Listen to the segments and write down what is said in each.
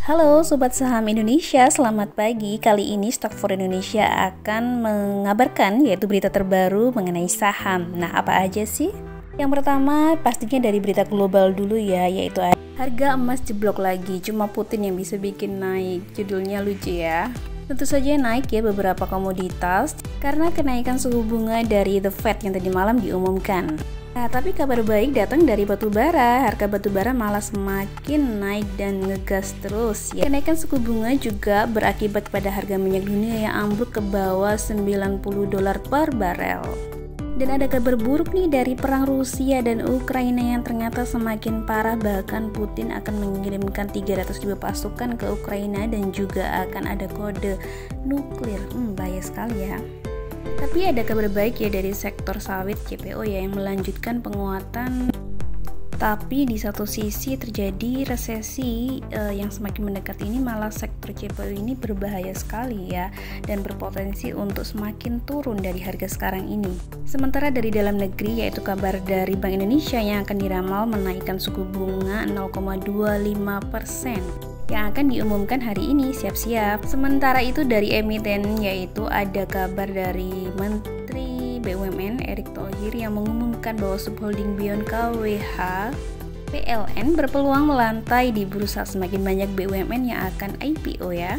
Halo Sobat Saham Indonesia, selamat pagi. Kali ini Stock4 Indonesia akan mengabarkan yaitu berita terbaru mengenai saham. Nah, apa aja sih? Yang pertama pastinya dari berita global dulu ya, yaitu harga emas jeblok lagi, cuma Putin yang bisa bikin naik. Judulnya lucu ya. Tentu saja naik ya beberapa komoditas karena kenaikan suku bunga dari The Fed yang tadi malam diumumkan. Nah, tapi kabar baik datang dari batubara. Harga batubara malah semakin naik dan ngegas terus ya. Kenaikan suku bunga juga berakibat pada harga minyak dunia yang ambruk ke bawah $90 per barel. Dan ada kabar buruk nih dari perang Rusia dan Ukraina yang ternyata semakin parah. Bahkan Putin akan mengirimkan 302 pasukan ke Ukraina dan juga akan ada kode nuklir. Bahaya sekali ya. Tapi ada kabar baik ya dari sektor sawit CPO ya yang melanjutkan penguatan. Tapi di satu sisi terjadi resesi yang semakin mendekat ini, malah sektor CPO ini berbahaya sekali ya dan berpotensi untuk semakin turun dari harga sekarang ini. Sementara dari dalam negeri yaitu kabar dari Bank Indonesia yang akan diramal menaikkan suku bunga 0,25% yang akan diumumkan hari ini, siap-siap. Sementara itu dari emiten yaitu ada kabar dari Menteri BUMN Erick Thohir yang mengumumkan bahwa subholding Beyond KWH PLN berpeluang melantai di bursa. Semakin banyak BUMN yang akan IPO ya.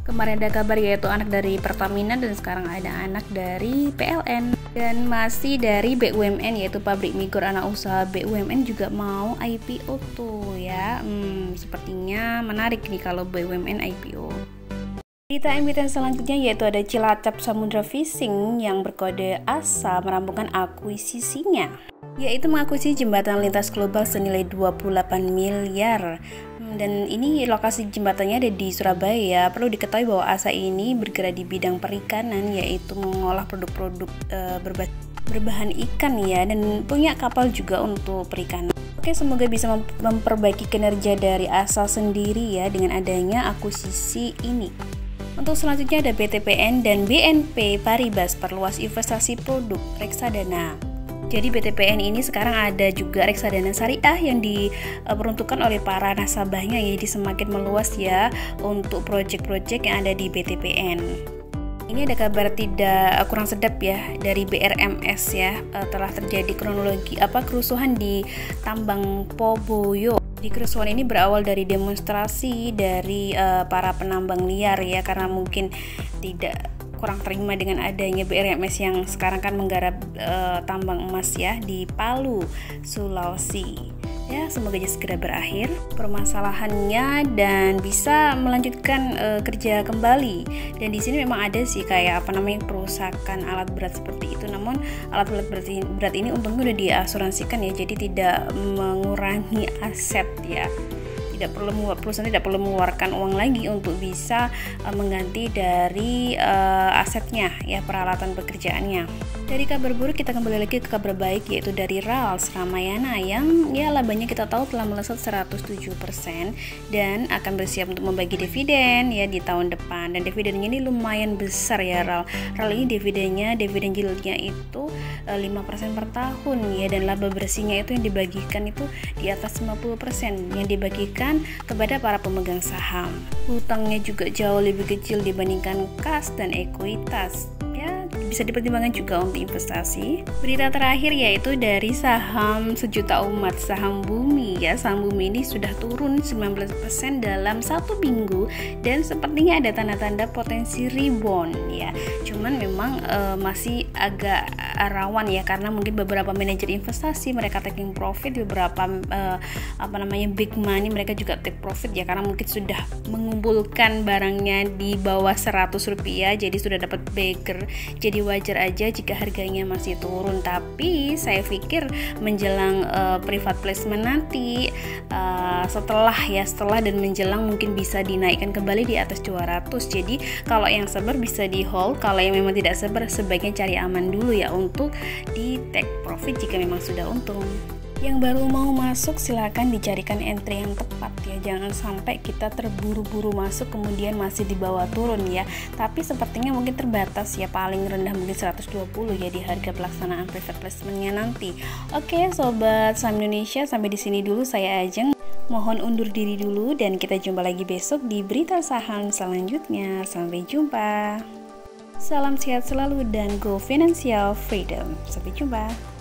Kemarin ada kabar yaitu anak dari Pertamina dan sekarang ada anak dari PLN. Dan masih dari BUMN yaitu pabrik migor anak usaha BUMN juga mau IPO tuh ya. Sepertinya menarik nih kalau BUMN IPO. Berita emiten selanjutnya yaitu ada Cilacap Samudra Fishing yang berkode ASA merampungkan akuisisinya, yaitu mengakuisisi jembatan lintas global senilai 28 miliar. Dan ini lokasi jembatannya ada di Surabaya ya. Perlu diketahui bahwa ASA ini bergerak di bidang perikanan, yaitu mengolah produk-produk berbahan ikan ya, dan punya kapal juga untuk perikanan. Oke, semoga bisa memperbaiki kinerja dari ASA sendiri ya dengan adanya akuisisi ini. Untuk selanjutnya ada BTPN dan BNP Paribas perluas investasi produk reksadana. Jadi BTPN ini sekarang ada juga reksadana syariah yang diperuntukkan oleh para nasabahnya, jadi semakin meluas ya untuk proyek-proyek yang ada di BTPN. Ini ada kabar tidak kurang sedap ya dari BRMS ya, telah terjadi kerusuhan di tambang Poboyo. Di kerusuhan ini berawal dari demonstrasi dari para penambang liar ya, karena mungkin kurang terima dengan adanya BRMS yang sekarang kan menggarap tambang emas ya di Palu, Sulawesi. Ya, semoga aja segera berakhir permasalahannya dan bisa melanjutkan kerja kembali. Dan di sini memang ada sih kayak perusakan alat berat seperti itu. Namun alat berat ini untungnya udah diasuransikan ya, jadi tidak mengurangi aset ya. Perusahaan tidak perlu mengeluarkan uang lagi untuk bisa mengganti dari asetnya ya, peralatan pekerjaannya. Dari kabar buruk kita kembali lagi ke kabar baik yaitu dari Rals Ramayana yang ya labanya kita tahu telah melesat 107% dan akan bersiap untuk membagi dividen ya di tahun depan. Dan dividennya ini lumayan besar ya Ral ini dividen yieldnya itu 5% per tahun ya, dan laba bersihnya itu yang dibagikan itu di atas 50% yang dibagikan kepada para pemegang saham. Hutangnya juga jauh lebih kecil dibandingkan kas dan ekuitas. Ya, bisa dipertimbangkan juga untuk investasi. Berita terakhir yaitu dari saham sejuta umat, saham Bumi ya. Saham Bumi ini sudah turun 19% dalam satu minggu dan sepertinya ada tanda-tanda potensi rebound ya. Cuman memang masih agak rawan ya, karena mungkin beberapa manajer investasi mereka taking profit, beberapa big money mereka juga take profit ya, karena mungkin sudah mengumpulkan barangnya di bawah 100 rupiah, jadi sudah dapat bagger. Jadi wajar aja jika harganya masih turun. Tapi saya pikir menjelang private placement nanti setelah dan menjelang mungkin bisa dinaikkan kembali di atas 200. Jadi kalau yang sabar bisa di hold, kalau yang memang tidak sabar sebaiknya cari aman dulu ya untuk di take profit jika memang sudah untung. Yang baru mau masuk silakan dicarikan entry yang tepat ya, jangan sampai kita terburu-buru masuk kemudian masih di bawah turun ya. Tapi sepertinya mungkin terbatas ya, paling rendah mungkin 120 ya di harga pelaksanaan private placement-nya nanti. Oke sobat saham Indonesia, sampai di sini dulu saya Ajeng. Mohon undur diri dulu dan kita jumpa lagi besok di berita saham selanjutnya. Sampai jumpa. Salam sehat selalu dan go financial freedom. Sampai jumpa.